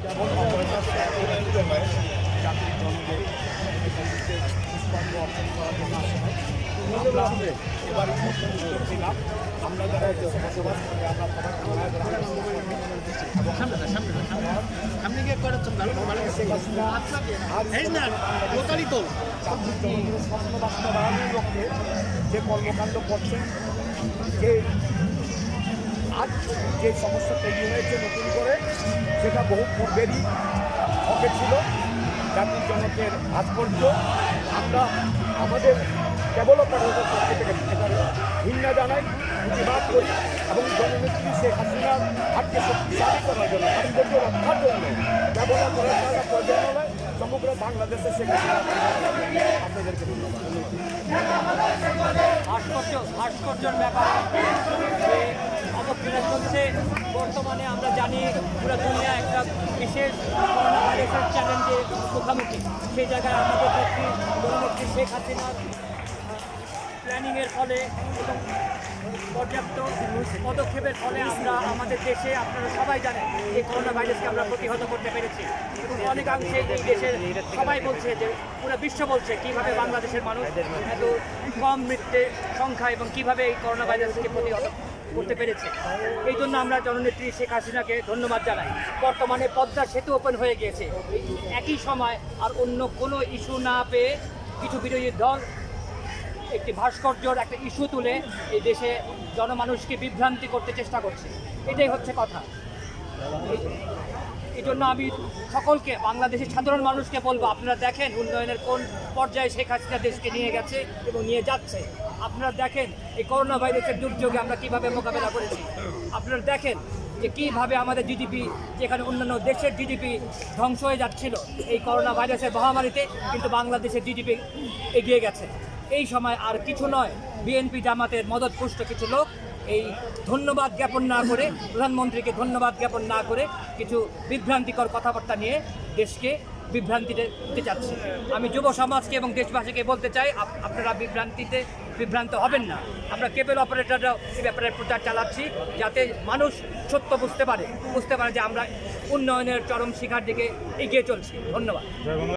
যেমন অপারেটর হয় জাতির জনকে পুষ্পাঞ্জ অর্জন করার জন্য আসে হয়। আমরা এবার করছিলাম আমরা যারা বসবাস করি আমরা সামনে গিয়ে করেছেন ভালো ভালো লোকালি তো স্বপ্ন বাস্তবায়নের লক্ষ্যে যে কর্মকাণ্ড করছেন, যে আজ যে সমস্যা তৈরি হয়েছে নতুন করে, সেটা বহু পূর্বেরই হকে ছিল জাতির জনকের ভাস্কর্য। আমরা আমাদের ডেভেলপারদের পক্ষ থেকে এটার ঘৃণা জানাই, প্রতিবাদ করি এবং জননেত্রী শেখ হাসিনার হাতকে শক্তিশালী করার জন্য, ভাস্কর্য রক্ষার জন্য ব্যবহার করার জন্য পর্যায়ে সমগ্র বাংলাদেশে শেখ হাসিনা আপনাদেরকে ধন্যবাদ। ভাস্কর্যের ব্যাপারে যে অবক্ষেপণ চলছে, বর্তমানে আমরা জানি পুরো দুনিয়া একটা বিশেষ করোনা ভাইরাসের চ্যালেঞ্জে মুখোমুখি। সেই জায়গায় আমাদের জননেত্রী শেখ হাসিনার প্ল্যানিংয়ের ফলে এবং পর্যাপ্ত পদক্ষেপের ফলে আমরা আমাদের দেশে, আপনারা সবাই জানেন, এই করোনা ভাইরাসকে আমরা প্রতিহত করতে পেরেছি এবং অনেকাংশে এই দেশের সবাই বলছে যে পুরো বিশ্ব বলছে কীভাবে বাংলাদেশের মানুষ এত কম মৃত্যুর সংখ্যা এবং কীভাবে এই করোনা ভাইরাসকে প্রতিহত করতে পেরেছে। এই জন্য আমরা জননেত্রী শেখ হাসিনাকে ধন্যবাদ জানাই। বর্তমানে পদ্মা সেতু ওপেন হয়ে গিয়েছে। একই সময় আর অন্য কোনো ইস্যু না পেয়ে কিছু বিরোধী দল একটি ভাস্কর্যর একটা ইস্যু তুলে এই দেশে জনমানুষকে বিভ্রান্তি করতে চেষ্টা করছে। এটাই হচ্ছে কথা। এই জন্য আমি সকলকে, বাংলাদেশের সাধারণ মানুষকে বলবো, আপনারা দেখেন উন্নয়নের কোন পর্যায়ে শেখ হাসিনা দেশকে নিয়ে গেছে এবং নিয়ে যাচ্ছে। আপনারা দেখেন এই করোনা ভাইরাসের দুর্যোগে আমরা কীভাবে মোকাবেলা করেছি। আপনারা দেখেন যে কীভাবে আমাদের জিডিপি, যেখানে অন্যান্য দেশের জিডিপি ধ্বংস হয়ে যাচ্ছিল, এই করোনা ভাইরাসের মহামারীতে কিন্তু বাংলাদেশের জিডিপি এগিয়ে গেছে। এই সময় আর কিছু নয়, বিএনপি জামাতের মদতপুষ্ট কিছু লোক এই ধন্যবাদ জ্ঞাপন না করে, প্রধানমন্ত্রীকে ধন্যবাদ জ্ঞাপন না করে কিছু বিভ্রান্তিকর কথাবার্তা নিয়ে দেশকে বিভ্রান্তিতে দিতে চাচ্ছে। আমি যুব সমাজকে এবং দেশবাসীকে বলতে চাই, আপনারা বিভ্রান্ত হবেন না। আমরা কেবল অপারেটররাও এই ব্যাপারে প্রচার চালাচ্ছি যাতে মানুষ সত্য বুঝতে পারে যে আমরা উন্নয়নের চরম শিখার দিকে এগিয়ে চলছি। ধন্যবাদ।